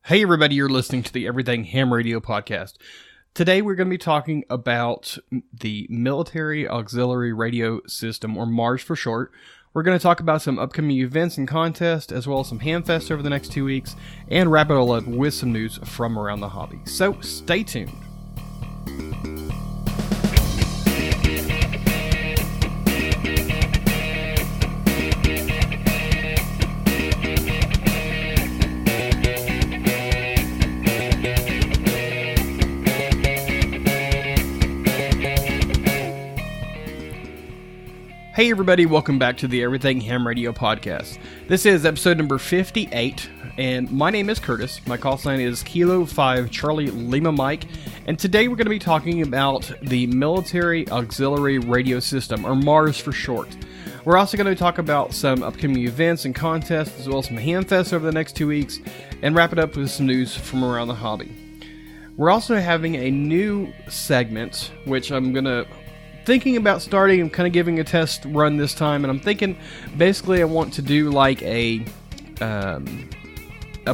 Hey everybody, you're listening to the Everything Ham Radio podcast. Today we're going to be talking about the Military Auxiliary Radio System, or MARS for short. We're going to talk about some upcoming events and contests, as well as some hamfests over the next 2 weeks, and wrap it all up with some news from around the hobby. So stay tuned. Hey everybody, welcome back to the Everything Ham Radio podcast. This is episode number 58, and my name is Curtis. My call sign is Kilo 5 Charlie Lima Mike, and today we're going to be talking about the Military Auxiliary Radio System, or MARS for short. We're also going to talk about some upcoming events and contests, as well as some hamfests over the next 2 weeks, and wrap it up with some news from around the hobby. We're also having a new segment, which I'm thinking about starting and kind of giving a test run this time, and I'm thinking basically I want to do like a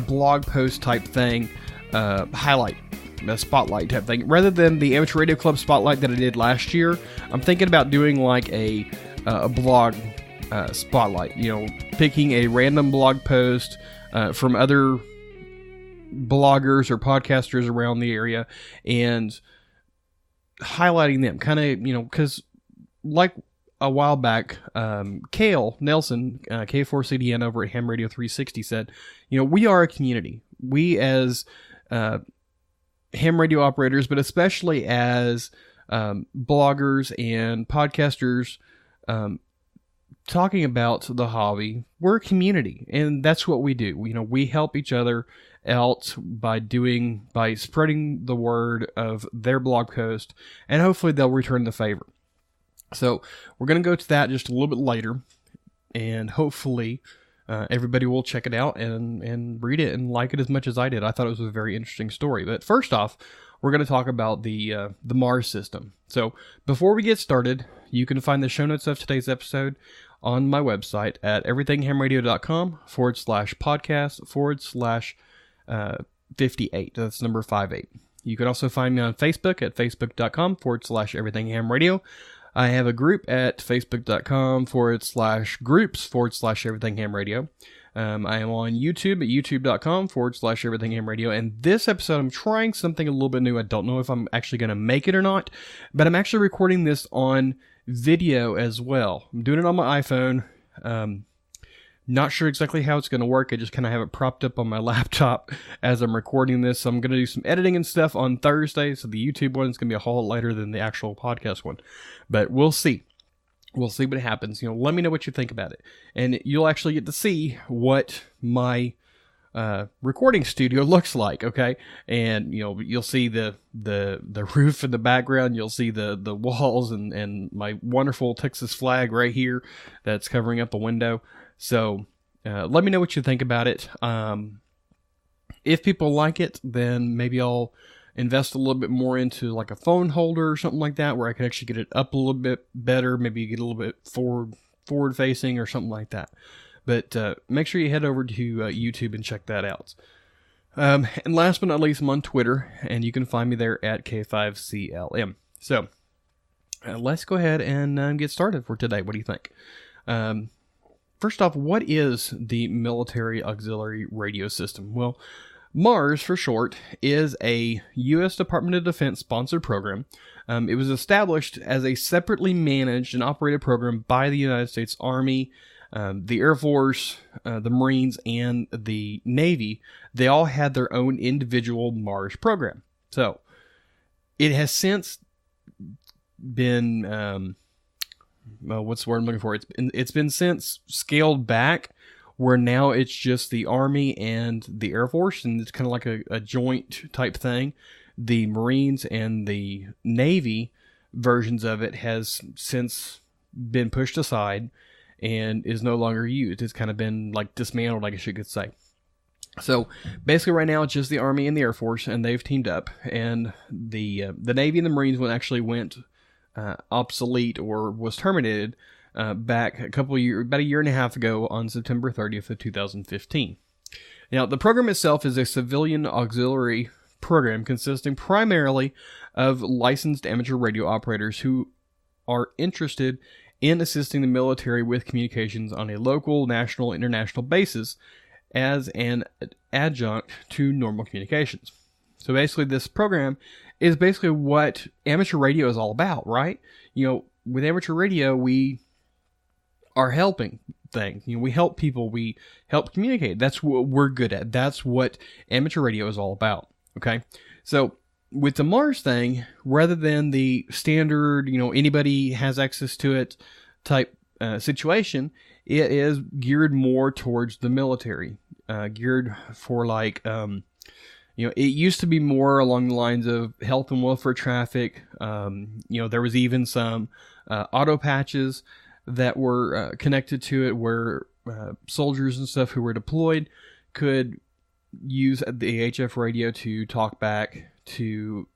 blog post type thing, highlight, a spotlight type thing, rather than the Amateur Radio Club spotlight that I did last year. I'm thinking about doing like a blog spotlight, picking a random blog post from other bloggers or podcasters around the area and highlighting them, kind of, because like a while back, Kale Nelson, K4CDN over at Ham Radio 360 said, we are a community. We as ham radio operators, but especially as bloggers and podcasters talking about the hobby, we're a community, and that's what we do. We help each other out by spreading the word of their blog post, and hopefully they'll return the favor. So we're going to go to that just a little bit later, and hopefully everybody will check it out and read it and like it as much as I did. I thought it was a very interesting story. But first off, we're going to talk about the MARS system. So before we get started, you can find the show notes of today's episode on my website at everythinghamradio.com/podcast/58. That's number 58. You can also find me on Facebook at facebook.com/everythinghamradio. I have a group at facebook.com/groups/everythinghamradio. I am on YouTube at youtube.com/everythinghamradio. And this episode, I'm trying something a little bit new. I don't know if I'm actually going to make it or not, but I'm actually recording this on video as well. I'm doing it on my iPhone. Not sure exactly how it's going to work. I just kind of have it propped up on my laptop as I'm recording this. So I'm going to do some editing and stuff on Thursday. So the YouTube one is going to be a whole lot later than the actual podcast one. But we'll see. We'll see what happens. Let me know what you think about it. And you'll actually get to see what my recording studio looks like, okay? And, you'll see the roof in the background. You'll see the walls and my wonderful Texas flag right here that's covering up the window. So let me know what you think about it. If people like it, then maybe I'll invest a little bit more into like a phone holder or something like that, where I can actually get it up a little bit better, maybe get a little bit forward facing or something like that. But make sure you head over to YouTube and check that out. And last but not least, I'm on Twitter, and you can find me there at K5CLM. So let's go ahead and get started for today. What do you think? First off, what is the Military Auxiliary Radio System? Well, MARS for short is a U.S. Department of Defense sponsored program. It was established as a separately managed and operated program by the United States Army, the Air Force, the Marines, and the Navy. They all had their own individual MARS program. So it has since been what's the word I'm looking for? It's been since scaled back, where now it's just the Army and the Air Force, and it's kind of like a joint type thing. The Marines and the Navy versions of it has since been pushed aside and is no longer used. It's kind of been like dismantled, I guess you could say. So basically right now it's just the Army and the Air Force, and they've teamed up, and the Navy and the Marines went obsolete or was terminated back about a year and a half ago on September 30th of 2015. Now, the program itself is a civilian auxiliary program consisting primarily of licensed amateur radio operators who are interested in assisting the military with communications on a local, national, international basis as an adjunct to normal communications. So basically, this program is basically what amateur radio is all about, right? With amateur radio, we are helping things. We help people. We help communicate. That's what we're good at. That's what amateur radio is all about. Okay. So with the Mars thing, rather than the standard, anybody has access to it type situation, it is geared more towards the military, geared for it used to be more along the lines of health and welfare traffic. There was even some auto patches that were connected to it where soldiers and stuff who were deployed could use the HF radio to talk back to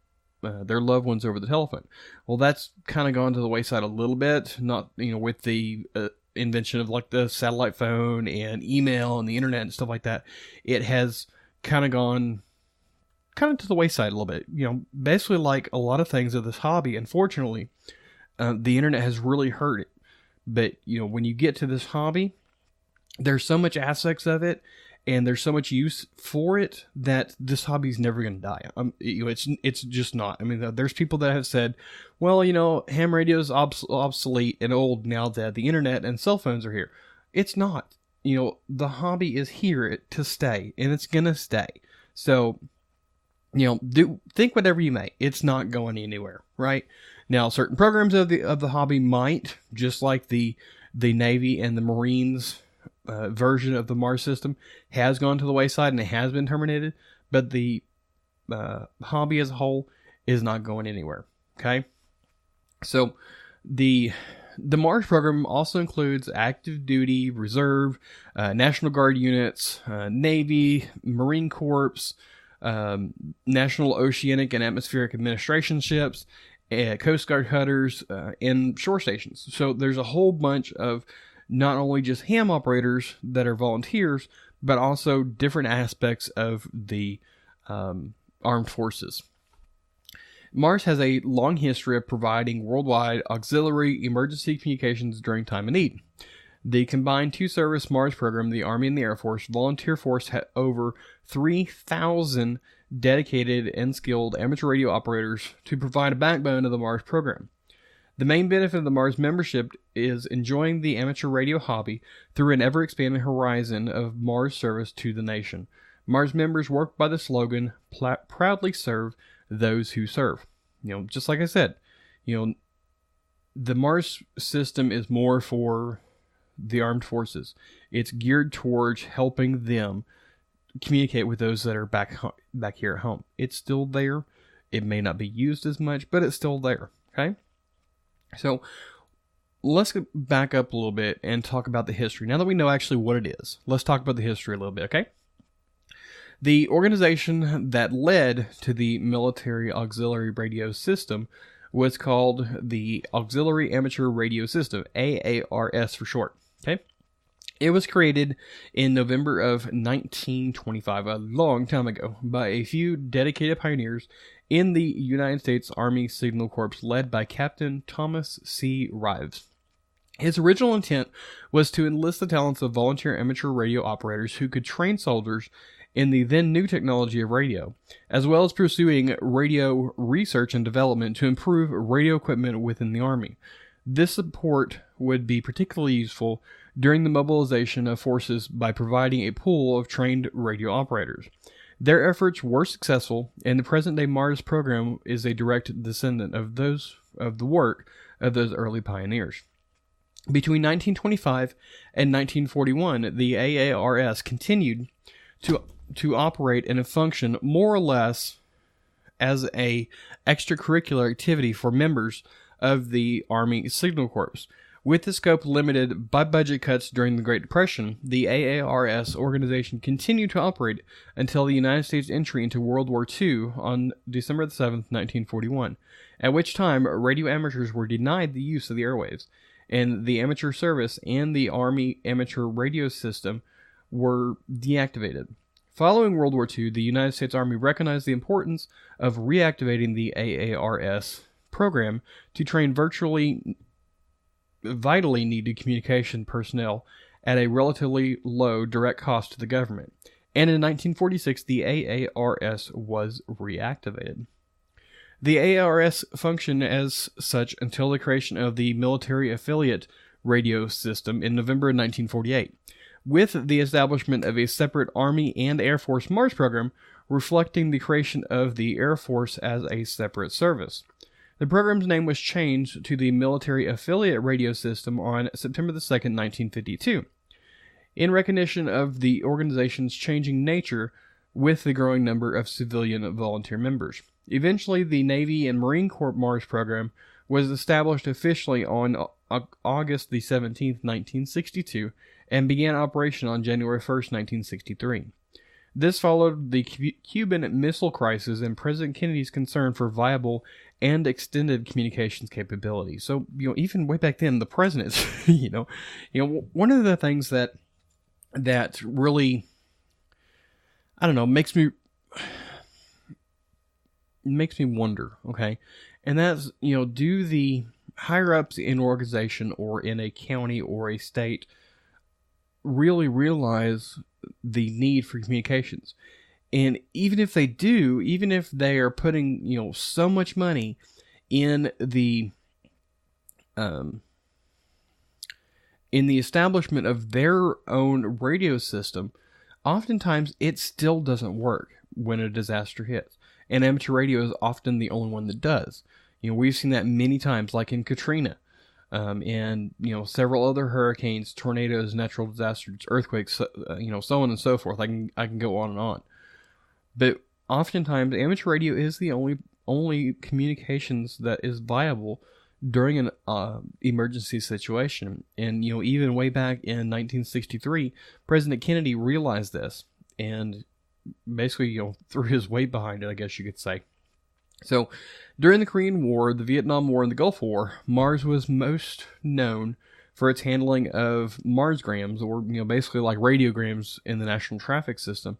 their loved ones over the telephone. Well, that's kind of gone to the wayside a little bit, not, with the invention of like the satellite phone and email and the internet and stuff like that. It has kind of gone to the wayside a little bit. Basically like a lot of things of this hobby, unfortunately, the internet has really hurt it. But, when you get to this hobby, there's so much aspects of it and there's so much use for it that this hobby is never going to die. It's just not. I mean, there's people that have said, well, ham radio is obsolete and old now that the internet and cell phones are here. It's not. The hobby is here to stay, and it's going to stay. So, think whatever you may. It's not going anywhere, right? Now, certain programs of the hobby might, just like the Navy and the Marines version of the Mars system has gone to the wayside and it has been terminated, but the hobby as a whole is not going anywhere. Okay, so the Mars program also includes active duty, reserve, National Guard units, Navy, Marine Corps, National Oceanic and Atmospheric Administration ships, Coast Guard cutters, and shore stations. So there's a whole bunch of not only just ham operators that are volunteers, but also different aspects of the armed forces. Mars has a long history of providing worldwide auxiliary emergency communications during time of need. The combined two-service Mars program, the Army and the Air Force Volunteer Force, had over 3,000 dedicated and skilled amateur radio operators to provide a backbone of the Mars program. The main benefit of the Mars membership is enjoying the amateur radio hobby through an ever-expanding horizon of Mars service to the nation. Mars members work by the slogan, proudly serve those who serve. Just like I said, the Mars system is more for the armed forces. It's geared towards helping them communicate with those that are back here at home. It's still there. It may not be used as much, but it's still there. Okay? So let's back up a little bit and talk about the history. Now that we know actually what it is, let's talk about the history a little bit, okay? The organization that led to the Military Auxiliary Radio System was called the Auxiliary Amateur Radio System, AARS for short, okay? It was created in November of 1925, a long time ago, by a few dedicated pioneers in the United States Army Signal Corps led by Captain Thomas C. Rives. His original intent was to enlist the talents of volunteer amateur radio operators who could train soldiers in the then new technology of radio, as well as pursuing radio research and development to improve radio equipment within the Army. This support would be particularly useful during the mobilization of forces by providing a pool of trained radio operators. Their efforts were successful, and the present-day Mars program is a direct descendant of the work of those early pioneers. Between 1925 and 1941, the AARS continued to operate and function more or less as a extracurricular activity for members of the Army Signal Corps. With the scope limited by budget cuts during the Great Depression, the AARS organization continued to operate until the United States entry into World War II on December 7, 1941, at which time radio amateurs were denied the use of the airwaves, and the amateur service and the Army amateur radio system were deactivated. Following World War II, the United States Army recognized the importance of reactivating the AARS program to train vitally needed communication personnel at a relatively low direct cost to the government. And in 1946, the AARS was reactivated. The AARS functioned as such until the creation of the military affiliate radio system in November 1948, with the establishment of a separate Army and Air Force Mars program, reflecting the creation of the Air Force as a separate service. The program's name was changed to the Military Affiliate Radio System on September 2, 1952, in recognition of the organization's changing nature with the growing number of civilian volunteer members. Eventually, the Navy and Marine Corps Mars program was established officially on August 17, 1962, and began operation on January 1, 1963. This followed the Cuban Missile Crisis and President Kennedy's concern for viable and extended communications capability. So, even way back then, the presidents, one of the things that really, I don't know, makes me wonder, okay? And that's, do the higher ups in an organization or in a county or a state really realize the need for communications? And even if they do, even if they are putting, so much money in the establishment of their own radio system, oftentimes it still doesn't work when a disaster hits. And amateur radio is often the only one that does. We've seen that many times, like in Katrina, and several other hurricanes, tornadoes, natural disasters, earthquakes, so on and so forth. I can go on and on. But oftentimes, amateur radio is the only communications that is viable during an emergency situation. And even way back in 1963, President Kennedy realized this and basically threw his weight behind it, I guess you could say. So, during the Korean War, the Vietnam War, and the Gulf War, Mars was most known for its handling of Marsgrams, or basically like radiograms in the National Traffic System,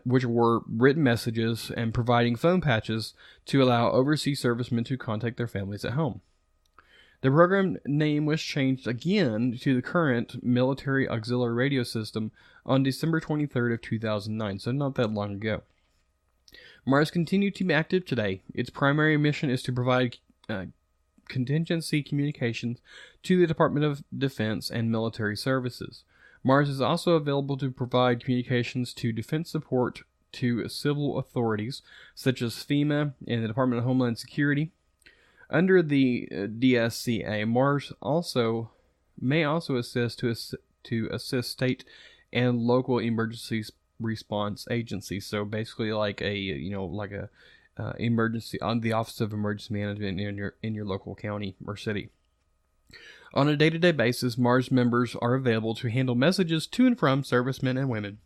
which were written messages and providing phone patches to allow overseas servicemen to contact their families at home. The program name was changed again to the current Military Auxiliary Radio System on December 23rd of 2009, so not that long ago. Mars continues to be active today. Its primary mission is to provide contingency communications to the Department of Defense and military services. Mars is also available to provide communications to defense support to civil authorities, such as FEMA and the Department of Homeland Security. Under the DSCA, Mars may also assist to assist state and local emergency response agencies. So basically, like a emergency on the Office of Emergency Management in your local county or city. On a day-to-day basis, Mars members are available to handle messages to and from servicemen and women,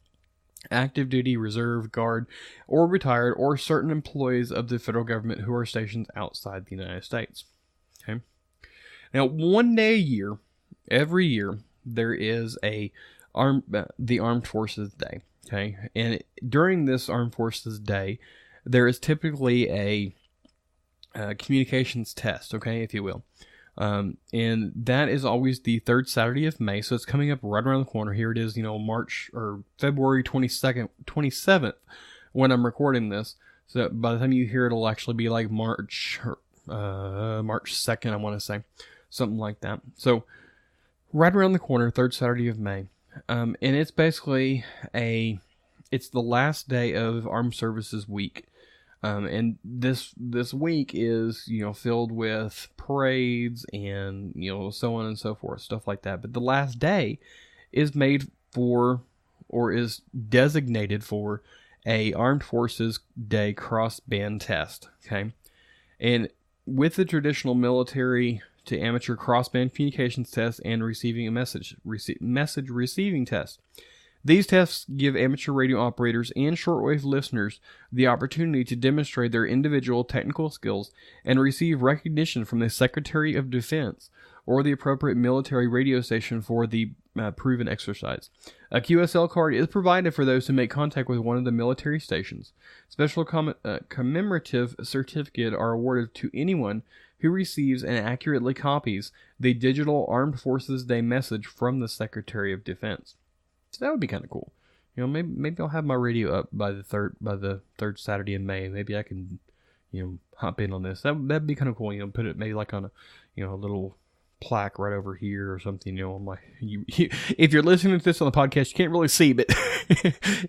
active duty, reserve, guard, or retired, or certain employees of the federal government who are stationed outside the United States. Okay. Now, one day a year, every year, there is the Armed Forces Day. Okay, and during this Armed Forces Day, there is typically a communications test. Okay, if you will. And that is always the third Saturday of May, so it's coming up right around the corner. Here it is, March or February 27th when I'm recording this. So by the time you hear it, it'll actually be like March 2nd, I want to say, something like that. So right around the corner, third Saturday of May, and it's basically it's the last day of Armed Services Week. And this week is, filled with parades and, so on and so forth, stuff like that. But the last day is made for, or is designated for, a Armed Forces Day cross-band test, okay? And with the traditional military to amateur cross-band communications test and receiving a message receiving test, These tests give amateur radio operators and shortwave listeners the opportunity to demonstrate their individual technical skills and receive recognition from the Secretary of Defense or the appropriate military radio station for the proven exercise. A QSL card is provided for those who make contact with one of the military stations. Special commemorative certificates are awarded to anyone who receives and accurately copies the digital Armed Forces Day message from the Secretary of Defense. So that would be kind of cool. Maybe I'll have my radio up by the third Saturday in May. Maybe I can, hop in on this. That'd be kind of cool. Put it maybe like on a little plaque right over here or something. On my if you're listening to this on the podcast, you can't really see, but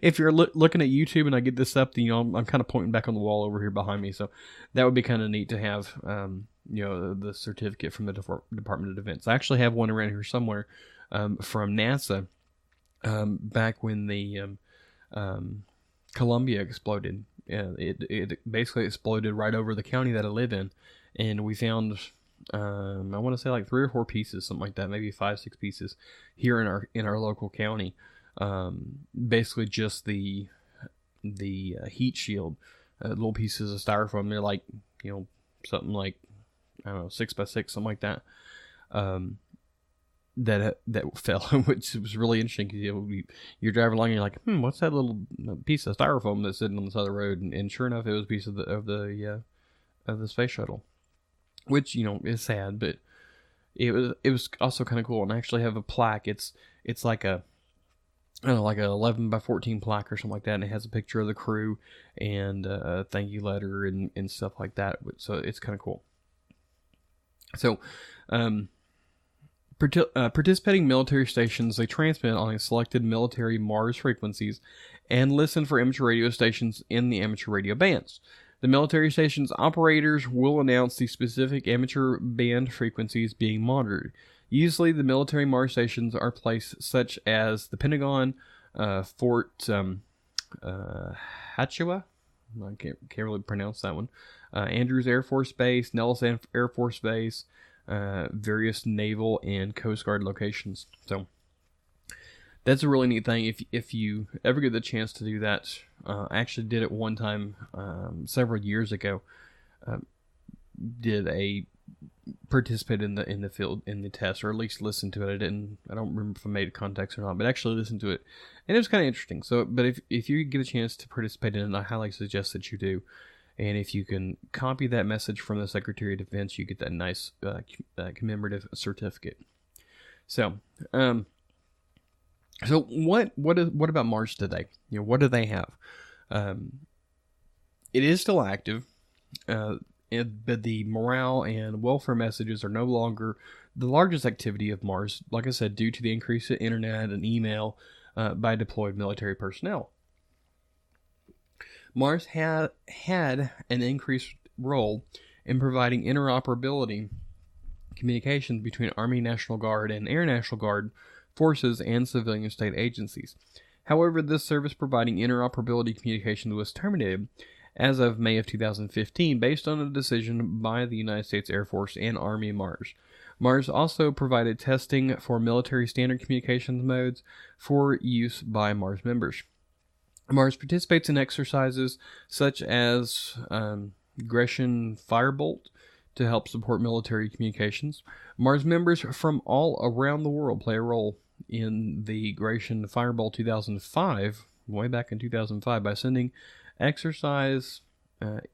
if you're looking at YouTube and I get this up, I'm kind of pointing back on the wall over here behind me. So that would be kind of neat to have. The certificate from the Department of Defense. I actually have one around here somewhere from NASA. Back when the Columbia exploded, it basically exploded right over the county that I live in, and we found I want to say like 3 or 4 pieces, something like that, maybe 5, 6 pieces here in our local county. Basically just the heat shield, little pieces of styrofoam. They're like something like 6 by 6, something like that. That fell, which was really interesting because you're driving along and you're like, what's that little piece of styrofoam that's sitting on the side of the road? And sure enough, it was a piece of the space shuttle, which is sad, but it was also kind of cool. And I actually have a plaque. It's like a 11 by 14 plaque or something like that, and it has a picture of the crew and a thank you letter and stuff like that. So it's kind of cool. So, participating military stations, they transmit on selected military Mars frequencies and listen for amateur radio stations in the amateur radio bands. The military stations operators will announce the specific amateur band frequencies being monitored. Usually the military Mars stations are placed such as the Pentagon, Fort Hatchewa, I can't really pronounce that one, Andrews Air Force Base, Nellis Air Force Base, various naval and Coast Guard locations. So that's a really neat thing. If you ever get the chance to do that, I actually did it one time several years ago. Participated in the field in the test, or at least listened to it. I don't remember if I made contacts or not, but actually listened to it, and it was kind of interesting. So, but if you get a chance to participate in it, I highly suggest that you do. And if you can copy that message from the Secretary of Defense, you get that nice commemorative certificate. So, what about Mars today? What do they have? It is still active, but the morale and welfare messages are no longer the largest activity of Mars. Like I said, due to the increase in internet and email by deployed military personnel. Mars had an increased role in providing interoperability communications between Army National Guard and Air National Guard forces and civilian state agencies. However, this service providing interoperability communications was terminated as of May of 2015 based on a decision by the United States Air Force and Army Mars. Mars also provided testing for military standard communications modes for use by Mars members. Mars participates in exercises such as Grecian Firebolt to help support military communications. Mars members from all around the world play a role in the Grecian Firebolt 2005, way back in 2005, by sending exercise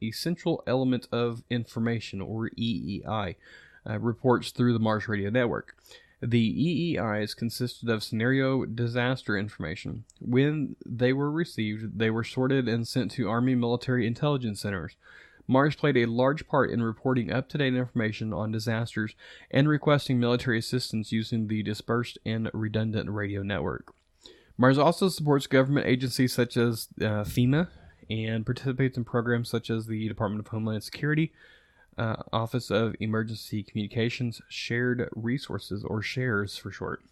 Essential Element of Information, or EEI, reports through the Mars Radio Network. The EEIs consisted of scenario disaster information. When they were received, they were sorted and sent to Army military intelligence centers. Mars played a large part in reporting up-to-date information on disasters and requesting military assistance using the dispersed and redundant radio network. Mars also supports government agencies such as FEMA and participates in programs such as the Department of Homeland Security, Office of Emergency Communications, Shared Resources, or SHARES for short.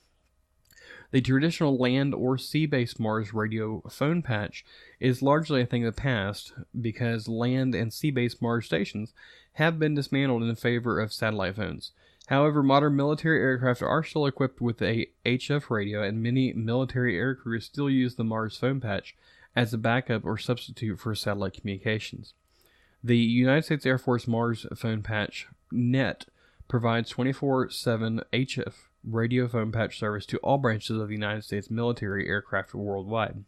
The traditional land or sea-based Mars radio phone patch is largely a thing of the past because land and sea-based Mars stations have been dismantled in favor of satellite phones. However, modern military aircraft are still equipped with a HF radio, and many military aircrews still use the Mars phone patch as a backup or substitute for satellite communications. The United States Air Force Mars phone patch net provides 24/7 HF radio phone patch service to all branches of the United States military aircraft worldwide.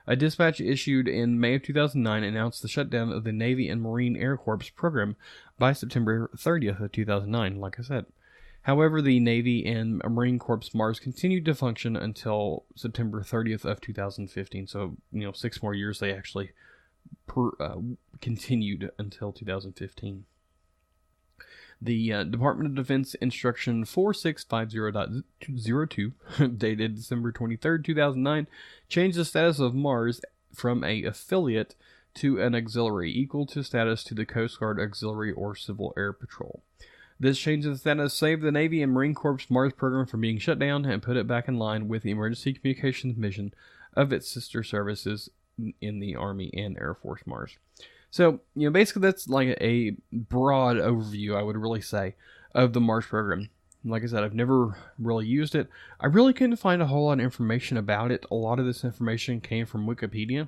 A dispatch issued in May of 2009 announced the shutdown of the Navy and Marine Air Corps program by September 30th of 2009, like I said. However, the Navy and Marine Corps Mars continued to function until September 30th of 2015. So, 6 more years they actually continued until 2015. The Department of Defense Instruction 4650.02, dated December 23rd, 2009, changed the status of Mars from an affiliate to an auxiliary, equal to status to the Coast Guard Auxiliary or Civil Air Patrol. This change in status saved the Navy and Marine Corps Mars program from being shut down and put it back in line with the emergency communications mission of its sister services in the Army and Air Force Mars. So, basically that's like a broad overview, I would really say, of the Mars program. Like I said, I've never really used it. I really couldn't find a whole lot of information about it. A lot of this information came from Wikipedia.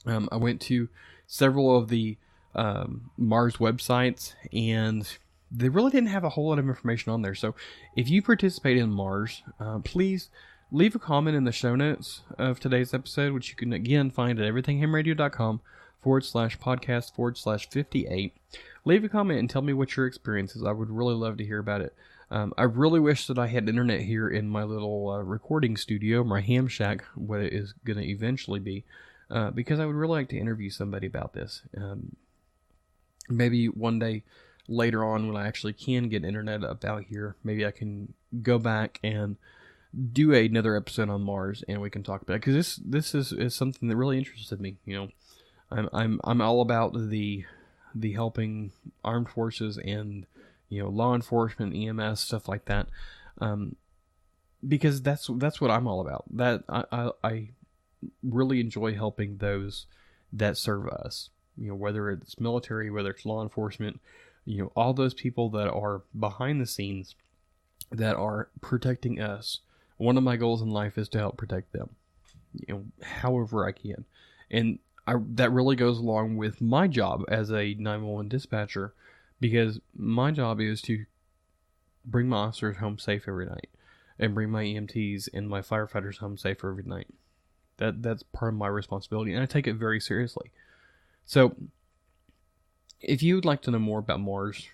I went to several of the Mars websites, and they really didn't have a whole lot of information on there. So, if you participate in Mars, please leave a comment in the show notes of today's episode, which you can again find at everythinghamradio.com/podcast/58. Leave a comment and tell me what your experience is. I would really love to hear about it. I really wish that I had internet here in my little recording studio, my ham shack, what it is going to eventually be, because I would really like to interview somebody about this. Maybe one day later on when I actually can get internet up out here, maybe I can go back and do another episode on Mars and we can talk about it, because this is something that really interested me. I'm all about the helping armed forces and law enforcement, EMS, stuff like that, because that's what I'm all about. That I really enjoy helping those that serve us. Whether it's military, whether it's law enforcement, all those people that are behind the scenes that are protecting us. One of my goals in life is to help protect them, however I can, and that really goes along with my job as a 911 dispatcher, because my job is to bring my officers home safe every night and bring my EMTs and my firefighters home safe every night. That's part of my responsibility, and I take it very seriously. So, if you would like to know more about Mars,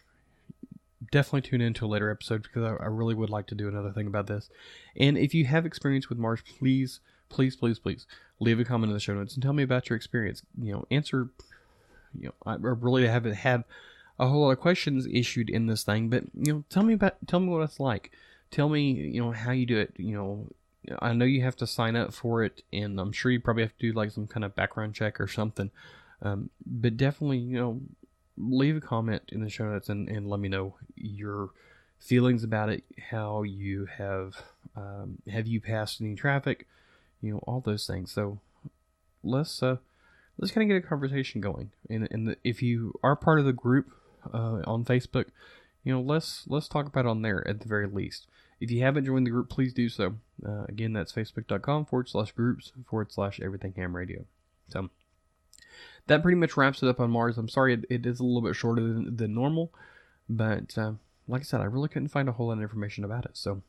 definitely tune into a later episode, because I really would like to do another thing about this. And if you have experience with Mars, please leave a comment in the show notes and tell me about your experience. Answer. I really haven't had a whole lot of questions issued in this thing, but tell me what it's like. Tell me how you do it. I know you have to sign up for it, and I'm sure you probably have to do like some kind of background check or something. But definitely leave a comment in the show notes and let me know your feelings about it. How you have you passed any traffic? All those things. So let's kind of get a conversation going. And if you are part of the group on Facebook, let's talk about it on there at the very least. If you haven't joined the group, please do so. Again, that's facebook.com/groups/everythinghamradio. So that pretty much wraps it up on Mars. I'm sorry it is a little bit shorter than normal, but like I said, I really couldn't find a whole lot of information about it. So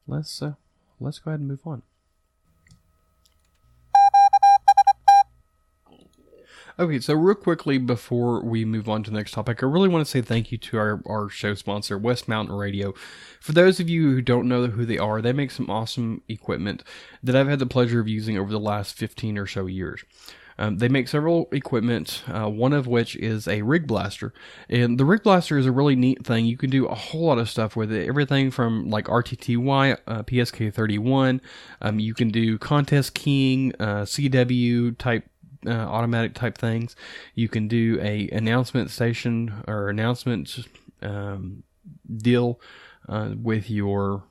let's go ahead and move on. Okay, so real quickly before we move on to the next topic, I really want to say thank you to our show sponsor, West Mountain Radio. For those of you who don't know who they are, they make some awesome equipment that I've had the pleasure of using over the last 15 or so years. They make several equipment, one of which is a rig blaster. And the rig blaster is a really neat thing. You can do a whole lot of stuff with it. Everything from like RTTY, PSK31. You can do contest keying, CW type, automatic type things. You can do a announcement station or announcement deal with your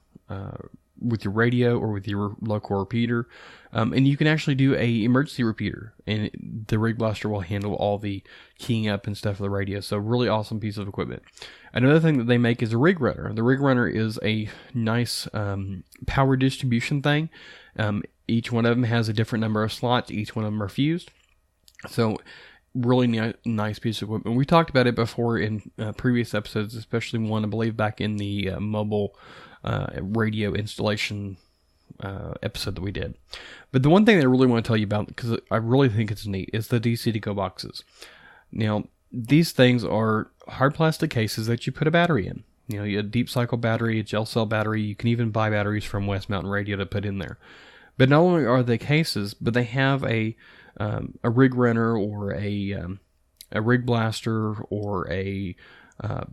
radio or with your local repeater. And you can actually do a emergency repeater, and the Rig Blaster will handle all the keying up and stuff of the radio. So really awesome piece of equipment. Another thing that they make is a Rig Runner. The Rig Runner is a nice power distribution thing. Each one of them has a different number of slots. Each one of them are fused. So really nice piece of equipment. We talked about it before in previous episodes, especially one, I believe, back in the mobile radio installation episode that we did. But the one thing that I really want to tell you about, because I really think it's neat, is the DC to go boxes. Now, these things are hard plastic cases that you put a battery in. You know, a deep cycle battery, a gel cell battery. You can even buy batteries from West Mountain Radio to put in there. But not only are they cases, but they have a rig runner or a rig blaster or a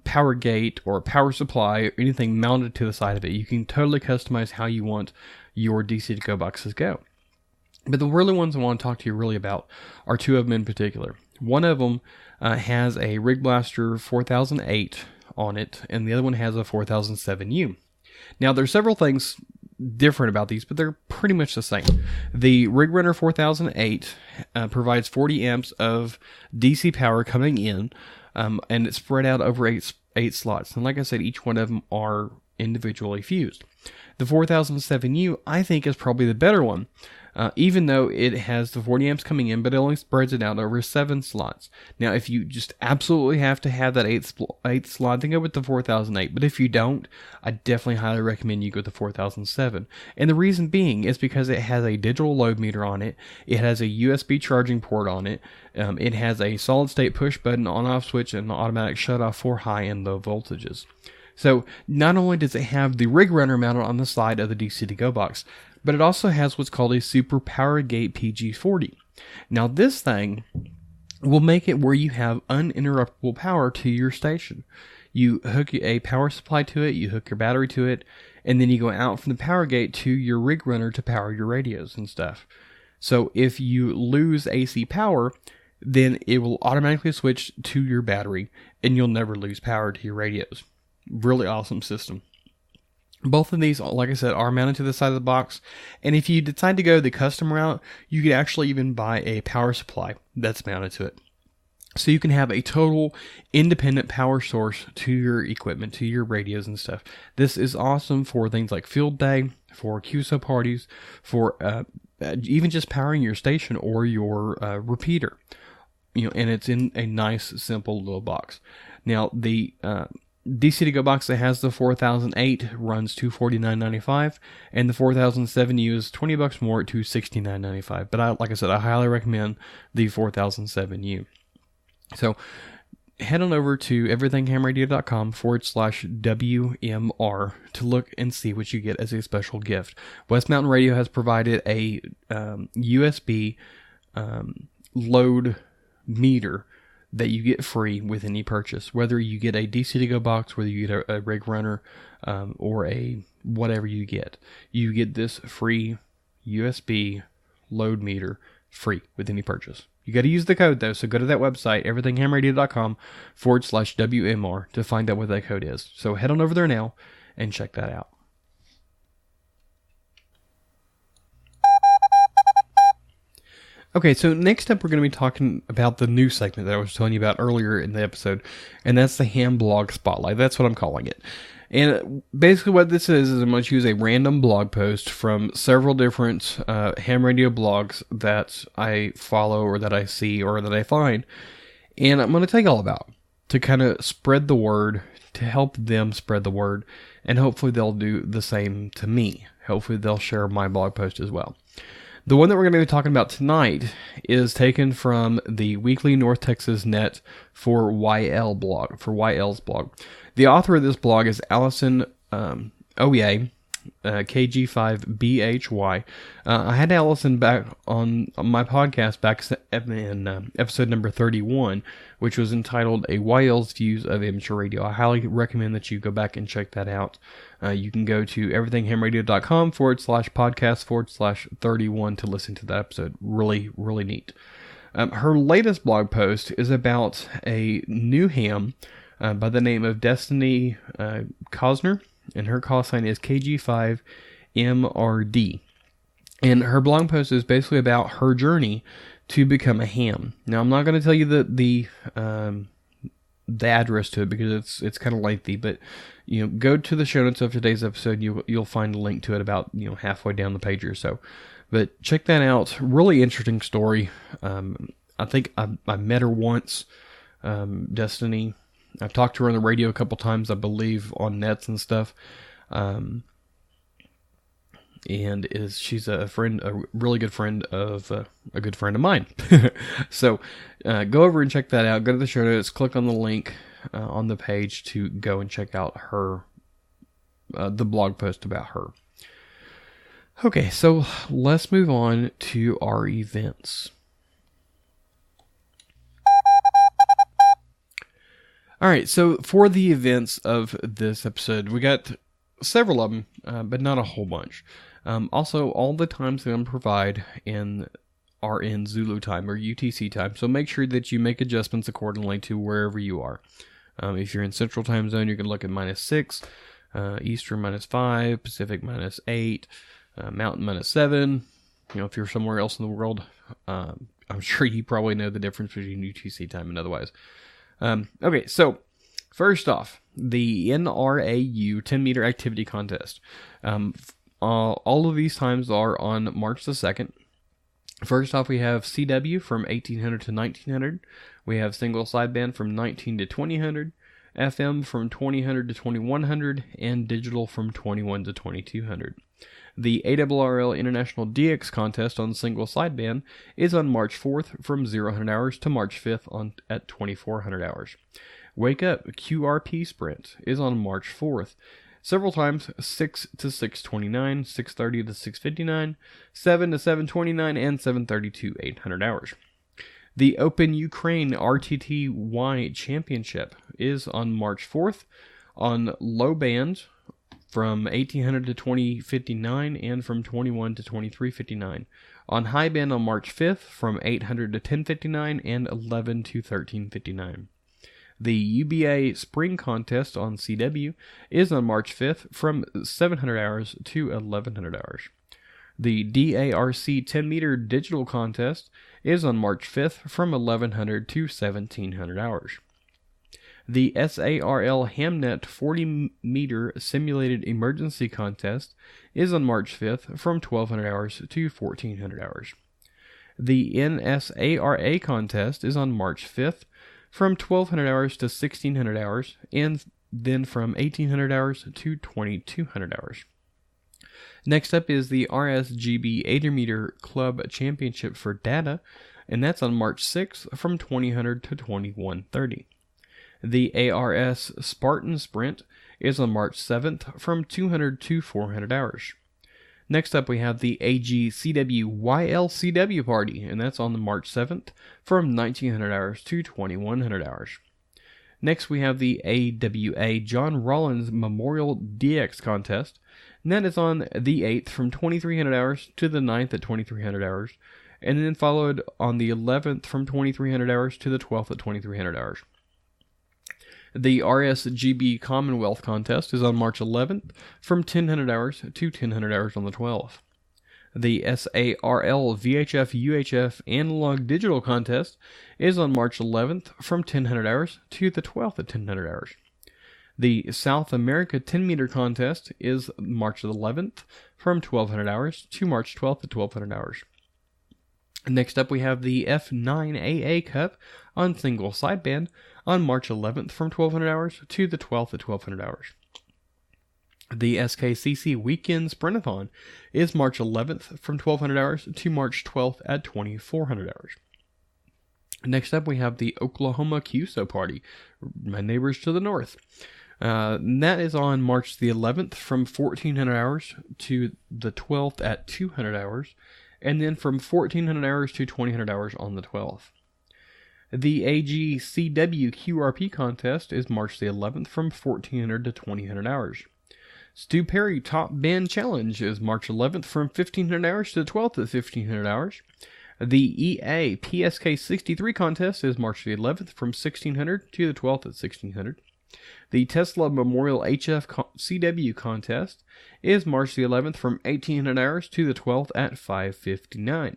power gate or a power supply or anything mounted to the side of it. You can totally customize how you want your DC to go boxes go. But the really ones I want to talk to you really about are two of them in particular. One of them has a Rig Blaster 4008 on it, and the other one has a 4007U. Now, there's several things different about these, but they're pretty much the same. The Rig Runner 4008 provides 40 amps of DC power coming in, and it's spread out over eight slots. And like I said, each one of them are individually fused. The 4007U, I think, is probably the better one, even though it has the 40 amps coming in, but it only spreads it out over 7 slots. Now, if you just absolutely have to have that 8th slot, then go with the 4008. But if you don't, I definitely highly recommend you go with the 4007. And the reason being is because it has a digital load meter on it. It has a USB charging port on it. It has a solid state push button on-off switch and an automatic shut-off for high and low voltages. So not only does it have the Rig Runner mounted on the side of the DC to go box, but it also has what's called a Super Power Gate PG40. Now this thing will make it where you have uninterruptible power to your station. You hook a power supply to it, you hook your battery to it, and then you go out from the power gate to your Rig Runner to power your radios and stuff. So if you lose AC power, then it will automatically switch to your battery, and you'll never lose power to your radios. Really awesome system. Both of these, like I said, are mounted to the side of the box. And if you decide to go the custom route, you could actually even buy a power supply that's mounted to it. So you can have a total independent power source to your equipment, to your radios and stuff. This is awesome for things like field day, for QSO parties, for even just powering your station or your repeater. You know, and it's in a nice, simple little box. Now, the DC to go box that has the 4008 runs $249.95, and the 4007U is $20 more at $269.95. But like I said, I highly recommend the 4007U. So head on over to everythinghamradio.com/WMR to look and see what you get as a special gift. West Mountain Radio has provided a USB load meter that you get free with any purchase. Whether you get a DC to go box, whether you get a Rig Runner, or a whatever you get this free USB load meter free with any purchase. You got to use the code though, so go to that website, everythinghamradio.com/WMR to find out what that code is. So head on over there now and check that out. Okay, so next up we're going to be talking about the new segment that I was telling you about earlier in the episode, and that's the Ham Blog Spotlight. That's what I'm calling it. And basically what this is I'm going to choose a random blog post from several different ham radio blogs that I follow or that I see or that I find, and I'm going to tell you all about to kind of spread the word, to help them spread the word, and hopefully they'll do the same to me. Hopefully they'll share my blog post as well. The one that we're going to be talking about tonight is taken from the Weekly North Texas Net for YL's blog. The author of this blog is Allison Oye, KG5BHY. I had Allison back on my podcast back in episode number 31, which was entitled A YL's Views of Amateur Radio. I highly recommend that you go back and check that out. You can go to everythinghamradio.com/podcast/31 to listen to that episode. Really, really neat. Her latest blog post is about a new ham by the name of Destiny Cosner, and her call sign is KG5 MRD. And her blog post is basically about her journey to become a ham. Now, I'm not going to tell you the address to it because it's kind of lengthy, but go to the show notes of today's episode. You'll find a link to it about halfway down the page or so. But check that out. Really interesting story. I think I met her once, Destiny. I've talked to her on the radio a couple times, I believe, on nets and stuff. And she's a really good friend of a good friend of mine. So go over and check that out. Go to the show notes, click on the link on the page to go and check out her the blog post about her. Okay, so let's move on to our events. All right, so for the events of this episode, we got several of them, but not a whole bunch. Also, all the times that I'm provide are in Zulu time or UTC time, so make sure that you make adjustments accordingly to wherever you are. If you're in Central Time Zone, you can look at -6, Eastern -5, Pacific -8, Mountain -7. If you're somewhere else in the world, I'm sure you probably know the difference between UTC time and otherwise. Okay, so first off, the NRAU 10-meter activity contest. All of these times are on March the 2nd. First off, we have CW from 1800 to 1900. We have single sideband from 19 to 2000, FM from 2000 to 2100, and digital from 21 to 2200. The ARRL International DX contest on single sideband is on March 4th from 0000 hours to March 5th at 2400 hours. Wake Up QRP Sprint is on March 4th. Several times 6 to 629, 630 to 659, 7 to 729, and 730 to 800 hours. The Open Ukraine RTTY Championship is on March 4th on low band from 1800 to 2059 and from 21 to 2359. On high band on March 5th from 800 to 1059 and 11 to 1359. The UBA Spring Contest on CW is on March 5th from 700 hours to 1100 hours. The DARC 10-meter digital contest is on March 5th from 1100 to 1700 hours. The SARL Hamnet 40-meter simulated emergency contest is on March 5th from 1200 hours to 1400 hours. The NSARA contest is on March 5th from 1200 hours to 1600 hours, and then from 1800 hours to 2200 hours. Next up is the RSGB 80-meter Club Championship for Data, and that's on March 6th from 2000 to 2130. The ARS Spartan Sprint is on March 7th from 200 to 400 hours. Next up, we have the AGCW YLCW Party, and that's on the March 7th from 1900 hours to 2100 hours. Next, we have the AWA John Rollins Memorial DX Contest, and that is on the 8th from 2300 hours to the 9th at 2300 hours, and then followed on the 11th from 2300 hours to the 12th at 2300 hours. The RSGB Commonwealth Contest is on March 11th from 1000 hours to 1000 hours on the 12th. The SARL VHF UHF Analog Digital Contest is on March 11th from 1000 hours to the 12th at 1000 hours. The South America 10-meter contest is March 11th from 1200 hours to March 12th at 1200 hours. Next up, we have the F9AA Cup on single sideband on March 11th from 1200 hours to the 12th at 1200 hours. The SKCC Weekend Sprintathon is March 11th from 1200 hours to March 12th at 2400 hours. Next up, we have the Oklahoma QSO Party, my neighbors to the north. That is on March the 11th from 1400 hours to the 12th at 200 hours, and then from 1400 hours to 2000 hours on the 12th. The AGCW QRP contest is March the 11th from 1400 to 2000 hours. Stu Perry Top Band Challenge is March 11th from 1500 hours to the 12th at 1500 hours. The EA PSK 63 contest is March the 11th from 1600 to the 12th at 1600. The Tesla Memorial CW contest is March the 11th from 1800 hours to the 12th at 5:59.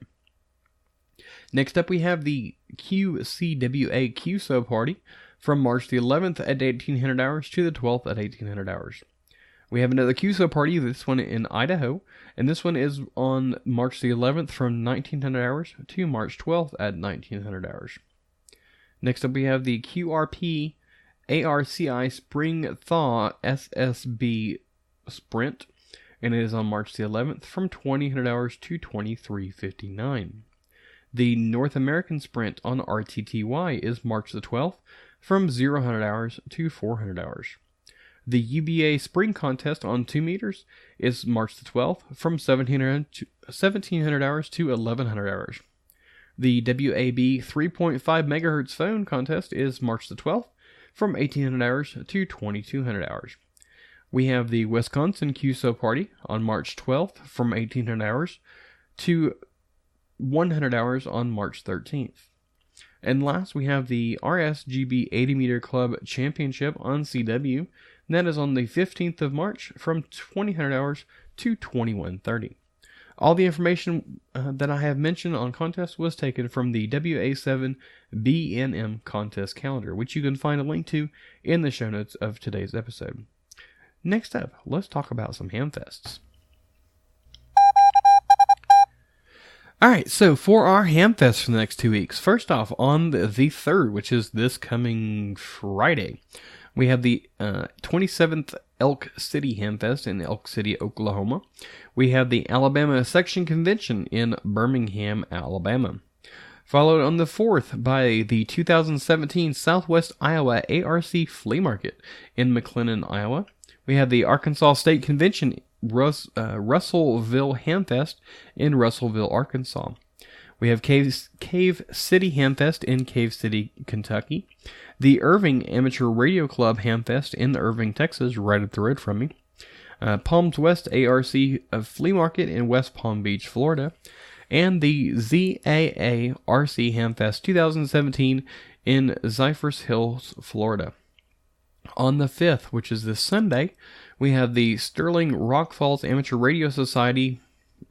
Next up, we have the QCWA QSO party from March the 11th at 1800 hours to the 12th at 1800 hours. We have another QSO party, this one in Idaho, and this one is on March the 11th from 1900 hours to March 12th at 1900 hours. Next up, we have the QRP ARCI Spring Thaw SSB Sprint, and it is on March the 11th from 2000 hours to 23:59. The North American Sprint on RTTY is March the 12th from 0 hours to 400 hours. The UBA Spring Contest on 2 meters is March the 12th from 1700 hours to 1100 hours. The WAB 3.5 megahertz phone contest is March the 12th from 1800 hours to 2200 hours. We have the Wisconsin QSO party on March 12th from 1800 hours to 100 hours on March 13th. And last, we have the RSGB 80 meter club championship on CW. And that is on the 15th of March from 2000 hours to 2130. All the information that I have mentioned on contests was taken from the WA7 BNM contest calendar, which you can find a link to in the show notes of today's episode. Next up, let's talk about some hamfests. Alright, so for our hamfest for the next 2 weeks, first off, on the 3rd, which is this coming Friday, we have the 27th Elk City Hamfest in Elk City, Oklahoma. We have the Alabama Section Convention in Birmingham, Alabama. Followed on the 4th by the 2017 Southwest Iowa ARC Flea Market in McLennan, Iowa. We have the Arkansas State Convention Russellville Hamfest in Russellville, Arkansas. We have Cave City Hamfest in Cave City, Kentucky. The Irving Amateur Radio Club Hamfest in Irving, Texas, right up the road from me. Palms West ARC Flea Market in West Palm Beach, Florida. And the ZAA RC Hamfest 2017 in Cypress Hills, Florida. On the 5th, which is this Sunday, we have the Sterling Rock Falls Amateur Radio Society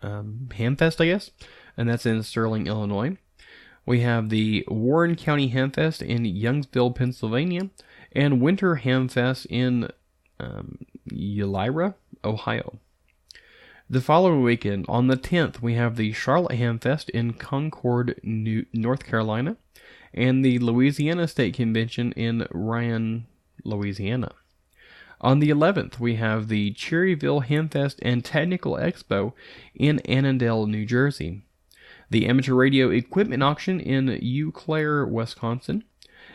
Hamfest, I guess, and that's in Sterling, Illinois. We have the Warren County Hamfest in Youngsville, Pennsylvania, and Winter Hamfest in Elyria, Ohio. The following weekend, on the 10th, we have the Charlotte Hamfest in Concord, North Carolina, and the Louisiana State Convention in Ryan, Louisiana. On the 11th, we have the Cherryville Hamfest and Technical Expo in Annandale, New Jersey. The Amateur Radio Equipment Auction in Eau Claire, Wisconsin.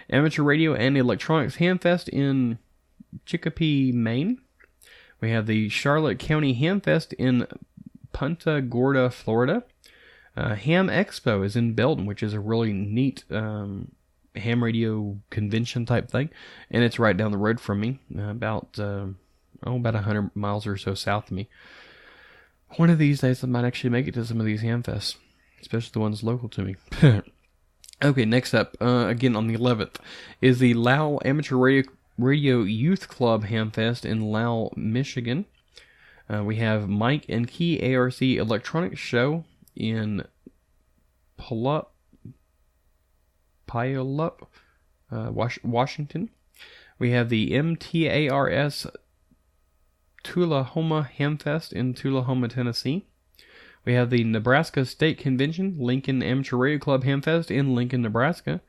Amateur Radio and Electronics Hamfest in Chicopee, Maine. We have the Charlotte County Hamfest in Punta Gorda, Florida. Ham Expo is in Belton, which is a really neat ham radio convention type thing, and it's right down the road from me, about 100 miles or so south of me. One of these days I might actually make it to some of these hamfests, especially the ones local to me. Okay, next up, again on the 11th, is the Lowell Amateur Radio Youth Club Hamfest in Lowell, Michigan. We have Mike and Key ARC Electronics Show in Puyallup, Washington. We have the MTARS Tullahoma Hamfest in Tullahoma, Tennessee. We have the Nebraska State Convention Lincoln Amateur Radio Club Hamfest in Lincoln, Nebraska,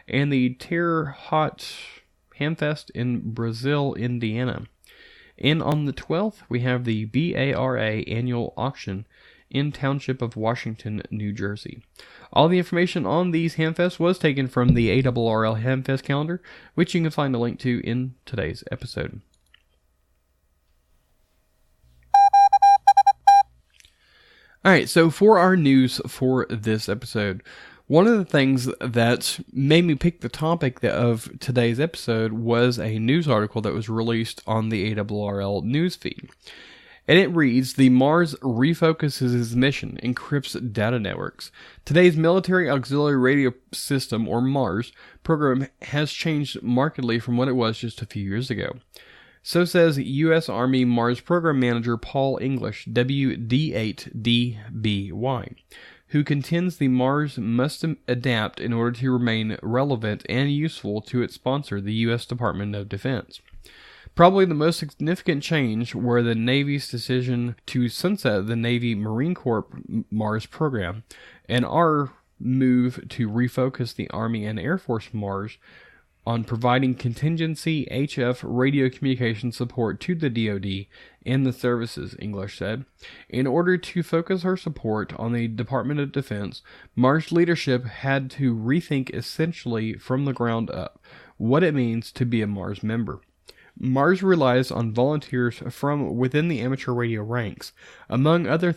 and the Terre Haute Hamfest in Brazil, Indiana. And on the 12th, we have the BARA Annual Auction in Township of Washington, New Jersey. All the information on these hamfests was taken from the ARRL Hamfest calendar, which you can find a link to in today's episode. Alright, so for our news for this episode, one of the things that made me pick the topic of today's episode was a news article that was released on the ARRL newsfeed. And it reads, the Mars refocuses its mission, encrypts data networks. Today's Military Auxiliary Radio System, or MARS, program has changed markedly from what it was just a few years ago. So says U.S. Army Mars Program Manager Paul English, WD8DBY, who contends the Mars must adapt in order to remain relevant and useful to its sponsor, the U.S. Department of Defense. Probably the most significant change were the Navy's decision to sunset the Navy Marine Corps Mars program and our move to refocus the Army and Air Force Mars on providing contingency HF radio communication support to the DoD and the services, English said. In order to focus our support on the Department of Defense, Mars leadership had to rethink essentially from the ground up what it means to be a Mars member. Mars relies on volunteers from within the amateur radio ranks, among other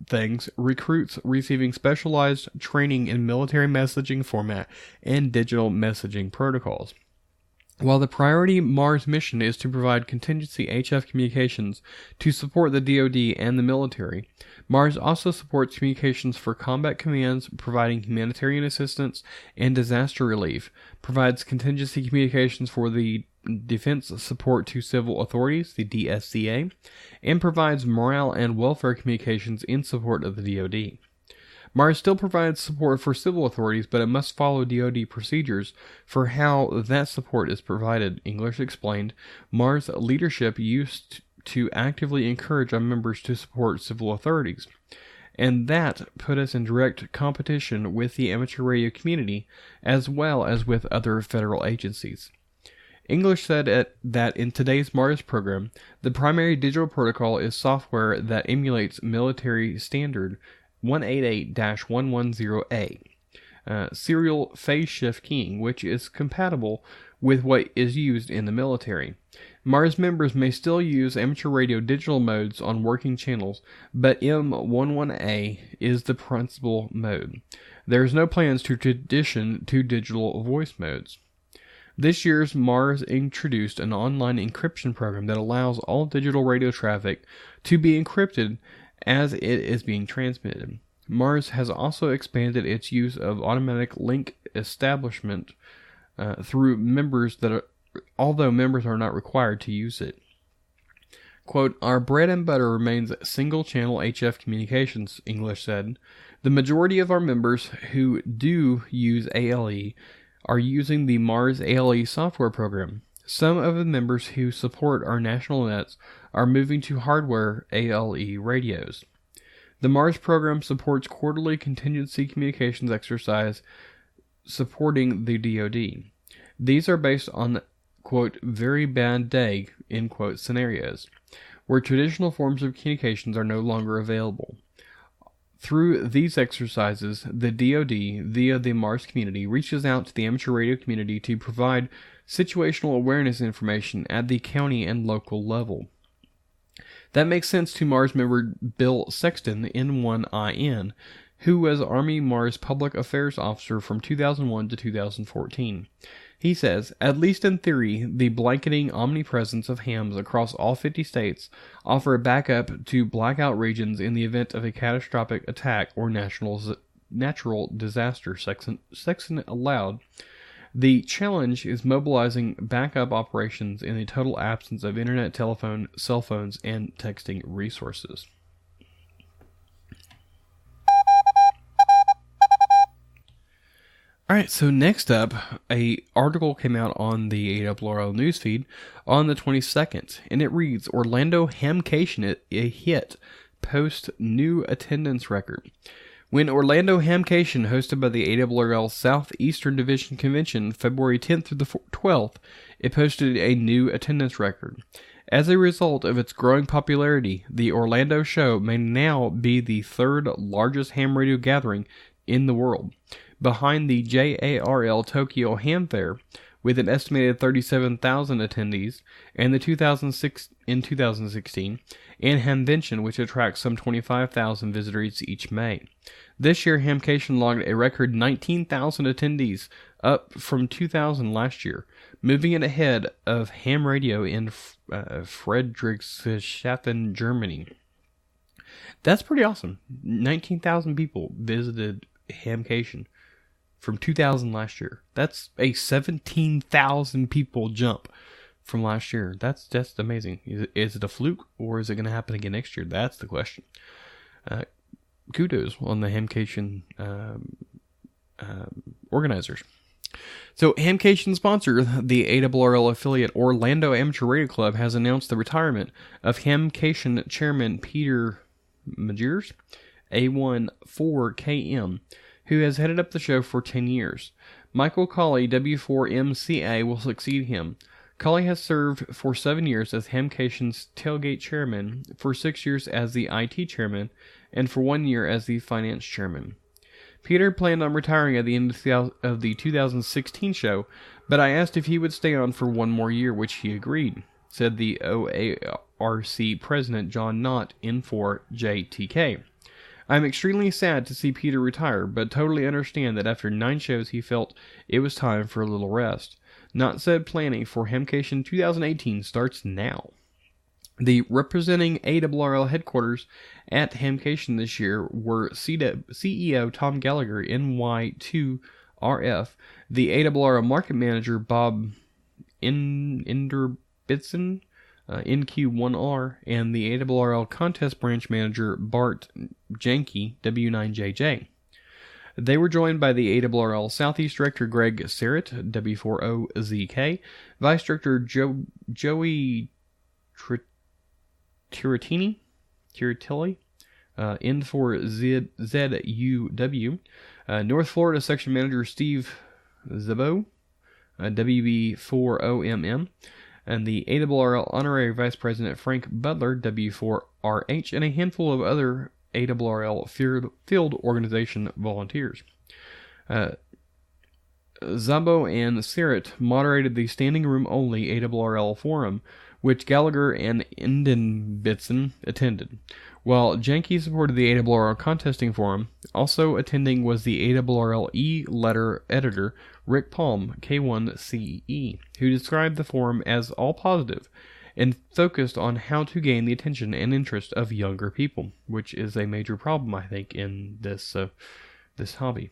things, recruits receiving specialized training in military messaging format and digital messaging protocols. While the priority Mars mission is to provide contingency HF communications to support the DoD and the military, Mars also supports communications for combat commands, providing humanitarian assistance and disaster relief, provides contingency communications for the defense support to civil authorities, the DSCA, and provides morale and welfare communications in support of the DoD. Mars still provides support for civil authorities, but it must follow DoD procedures for how that support is provided, English explained. Mars leadership used to actively encourage our members to support civil authorities, and that put us in direct competition with the amateur radio community as well as with other federal agencies. English said that in today's Mars program, the primary digital protocol is software that emulates military standard 188-110A, serial phase shift keying, which is compatible with what is used in the military. Mars members may still use amateur radio digital modes on working channels, but M11A is the principal mode. There is no plans to transition to digital voice modes. This year's Mars introduced an online encryption program that allows all digital radio traffic to be encrypted as it is being transmitted. Mars has also expanded its use of automatic link establishment through members although members are not required to use it. Quote, our bread and butter remains single-channel HF communications, English said. The majority of our members who do use ALE are using the Mars ALE software program. Some of the members who support our national nets are moving to hardware ALE radios. The Mars program supports quarterly contingency communications exercise supporting the DoD. These are based on, quote, very bad day, end quote, scenarios, where traditional forms of communications are no longer available. Through these exercises, the DoD, via the Mars community, reaches out to the amateur radio community to provide situational awareness information at the county and local level. That makes sense to Mars member Bill Sexton, N1IN, who was Army Mars Public Affairs Officer from 2001 to 2014. He says, at least in theory, the blanketing omnipresence of hams across all 50 states offer a backup to blackout regions in the event of a catastrophic attack or natural disaster, Sexton allowed. The challenge is mobilizing backup operations in the total absence of internet, telephone, cell phones, and texting resources. Alright, so next up, an article came out on the AWRL newsfeed on the 22nd, and it reads, Orlando Hamcation a hit, post new attendance record. When Orlando Hamcation, hosted by the AWRL Southeastern Division Convention February 10th through the 12th, it posted a new attendance record. As a result of its growing popularity, the Orlando show may now be the third largest ham radio gathering in the world, behind the JARL Tokyo Ham Fair, with an estimated 37,000 attendees, and the 2016, and Hamvention, which attracts some 25,000 visitors each May. This year, Hamcation logged a record 19,000 attendees, up from 2,000 last year, moving it ahead of ham radio in Friedrichshafen, Germany. That's pretty awesome. 19,000 people visited Hamcation from 2000 last year. That's a 17,000 people jump from last year. That's just amazing. Is it a fluke, or is it going to happen again next year? That's the question. Kudos on the Hamcation organizers. So, Hamcation sponsor, the ARRL affiliate Orlando Amateur Radio Club, has announced the retirement of Hamcation chairman Peter Magers, A14KM, who has headed up the show for 10 years. Michael Colley, W4MCA, will succeed him. Colley has served for 7 years as Hamcation's tailgate chairman, for 6 years as the IT chairman, and for 1 year as the finance chairman. Peter planned on retiring at the end of the 2016 show, but I asked if he would stay on for 1 more year, which he agreed, said the OARC president John Knott, N4JTK. I'm extremely sad to see Peter retire, but totally understand that after 9 shows he felt it was time for a little rest. Knott said planning for Hamcation 2018 starts now. The representing ARRL headquarters at Hamcation this year were CEO Tom Gallagher, NY2RF, the ARRL market manager Bob Inderbitson, NQ1R, and the ARRL contest branch manager Bart Janke, W9JJ. They were joined by the ARRL Southeast Director Greg Serrett, W40ZK, Vice Director Joey Tiratilli, N4ZUW, North Florida Section Manager Steve Zabo, WB40MM, and the ARRL Honorary Vice President Frank Butler, W4RH, and a handful of other ARRL field organization volunteers. Zabo and Serrett moderated the standing room only ARRL forum, which Gallagher and Indenbitson attended, while Janke supported the ARRL contesting forum. Also attending was the ARRL e-letter editor Rick Palm, K1CE, who described the forum as all positive and focused on how to gain the attention and interest of younger people, which is a major problem, I think, in this hobby.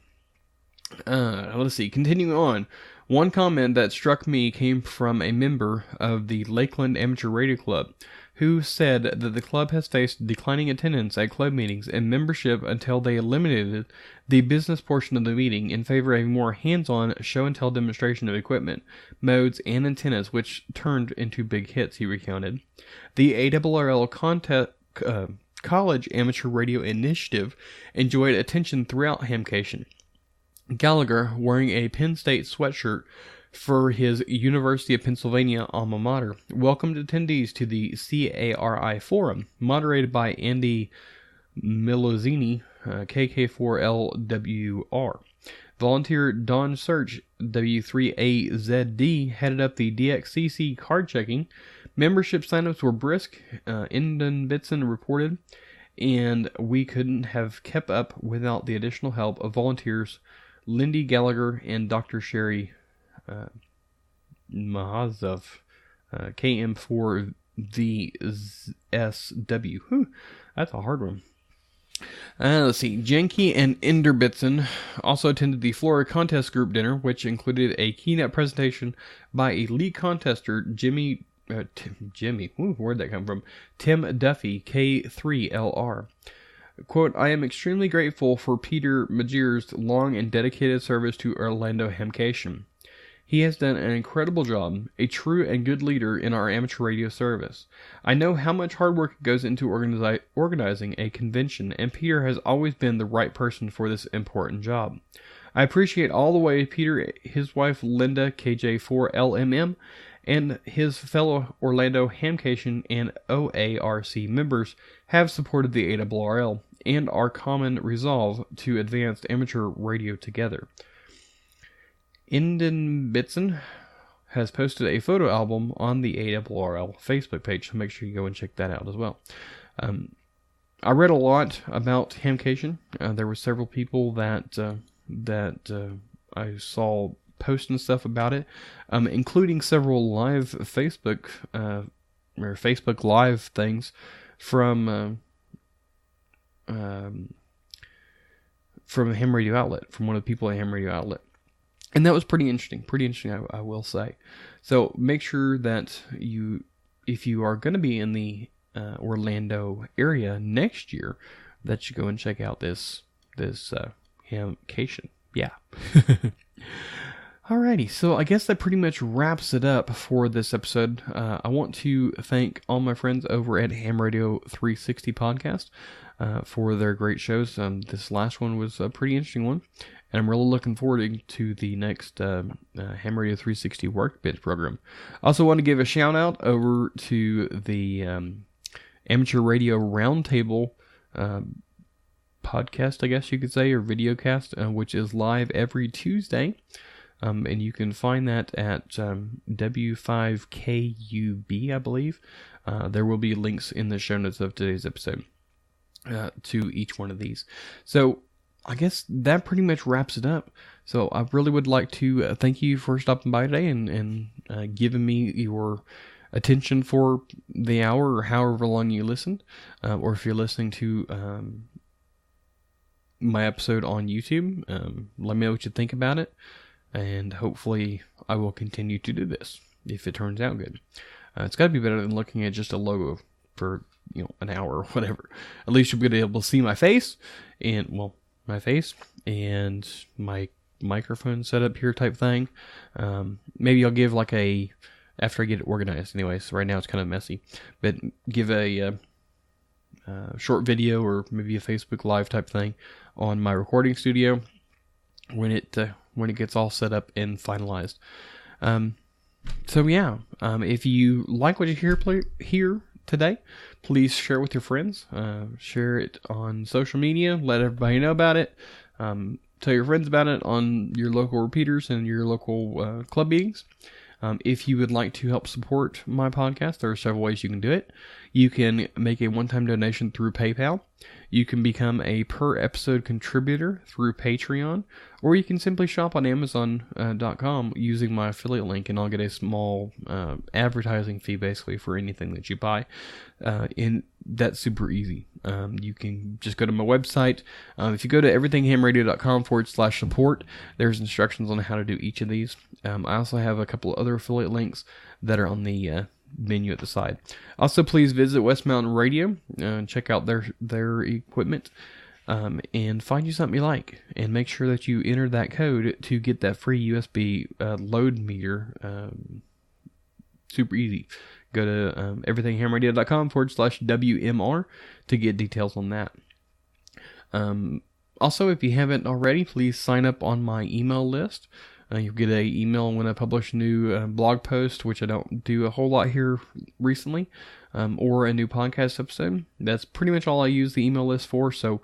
Let's see, continuing on. One comment that struck me came from a member of the Lakeland Amateur Radio Club, who said that the club has faced declining attendance at club meetings and membership until they eliminated the business portion of the meeting in favor of a more hands-on show-and-tell demonstration of equipment, modes, and antennas, which turned into big hits, he recounted. The ARRL College Amateur Radio Initiative enjoyed attention throughout Hamcation. Gallagher, wearing a Penn State sweatshirt for his University of Pennsylvania alma mater, welcomed attendees to the CARI Forum, moderated by Andy Milozzini, KK4LWR. Volunteer Don Search, W3AZD, headed up the DXCC card checking. Membership signups were brisk, Indenbitson reported, and we couldn't have kept up without the additional help of volunteers Lindy Gallagher and Dr. Sherry Mahazov, KM4VSW. Whew, that's a hard one. Let's see. Janke and Inderbitson also attended the Florida Contest Group dinner, which included a keynote presentation by elite contester Jimmy. Where'd that come from? Tim Duffy, K3LR. Quote, I am extremely grateful for Peter Magers' long and dedicated service to Orlando Hamcation. He has done an incredible job, a true and good leader in our amateur radio service. I know how much hard work goes into organizing a convention, and Peter has always been the right person for this important job. I appreciate all the way Peter, his wife Linda, KJ4LMM, and his fellow Orlando Hamcation and OARC members have supported the ARRL and our common resolve to advance amateur radio together. Indenbitson has posted a photo album on the ARRL Facebook page, so make sure you go and check that out as well. I read a lot about Hamcation. There were several people that I saw posting stuff about it, including several live Facebook or Facebook Live things from from a ham radio outlet, from one of the people at Ham Radio Outlet. And that was pretty interesting, I will say. So make sure that if you are going to be in the Orlando area next year, that you go and check out this hamcation. Yeah. Alrighty, so I guess that pretty much wraps it up for this episode. I want to thank all my friends over at Ham Radio 360 Podcast for their great shows. This last one was a pretty interesting one, and I'm really looking forward to the next Ham Radio 360 Workbench program. I also want to give a shout out over to the Amateur Radio Roundtable podcast, I guess you could say, or videocast, which is live every Tuesday. And you can find that at W5KUB, I believe. There will be links in the show notes of today's episode to each one of these. So I guess that pretty much wraps it up. So I really would like to thank you for stopping by today and giving me your attention for the hour or however long you listened. Or if you're listening to my episode on YouTube, let me know what you think about it. And hopefully I will continue to do this if it turns out good. It's got to be better than looking at just a logo for, an hour or whatever. At least you'll be able to see my face and my microphone setup here type thing. Maybe I'll give after I get it organized anyways. Right now it's kind of messy, but give a short video or maybe a Facebook Live type thing on my recording studio when it gets all set up and finalized. If you like what you hear today, please share it with your friends. Share it on social media. Let everybody know about it. Tell your friends about it on your local repeaters and your local club meetings. If you would like to help support my podcast, there are several ways you can do it. You can make a one-time donation through PayPal. You can become a per-episode contributor through Patreon. Or you can simply shop on Amazon.com using my affiliate link, and I'll get a small advertising fee, basically, for anything that you buy. And that's super easy. You can just go to my website. If you go to everythinghamradio.com/support, there's instructions on how to do each of these. I also have a couple of other affiliate links that are on the menu at the side. Also, please visit West Mountain Radio and check out their equipment and find you something you like. And make sure that you enter that code to get that free USB load meter. Super easy. Go to everythinghamradio.com/WMR to get details on that. Also, if you haven't already, please sign up on my email list. You'll get an email when I publish a new blog post, which I don't do a whole lot here recently, or a new podcast episode. That's pretty much all I use the email list for. So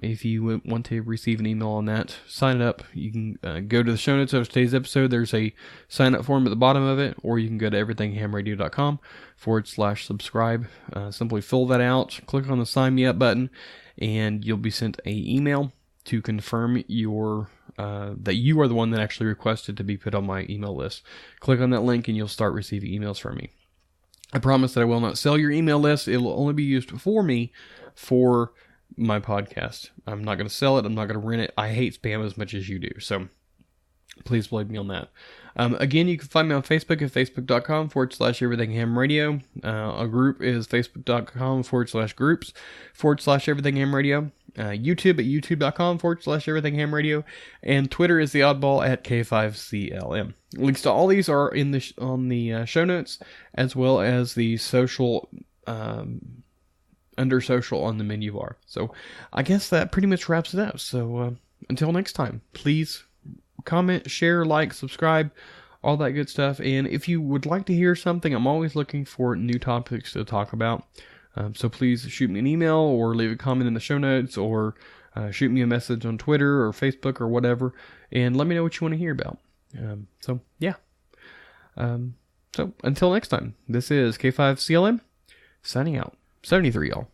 if you want to receive an email on that, sign up. You can go to the show notes of today's episode. There's a sign up form at the bottom of it, or you can go to everythinghamradio.com/subscribe. Simply fill that out, click on the sign me up button, and you'll be sent an email to confirm that you are the one that actually requested to be put on my email list. Click on that link and you'll start receiving emails from me. I promise that I will not sell your email list. It will only be used for me for my podcast. I'm not going to sell it. I'm not going to rent it. I hate spam as much as you do. So please believe me on that. Again, you can find me on Facebook at facebook.com/everythinghamradio. A group is facebook.com/groups/everythinghamradio. YouTube at youtube.com/everythinghamradio. And Twitter is the oddball at K5CLM. Links to all these are on the show notes, as well as the social, under social on the menu bar. So I guess that pretty much wraps it up. So until next time, please comment, share, like, subscribe, all that good stuff. And if you would like to hear something, I'm always looking for new topics to talk about. So please shoot me an email or leave a comment in the show notes, or shoot me a message on Twitter or Facebook or whatever, and let me know what you want to hear about. So until next time, this is K5CLM signing out. 73, y'all.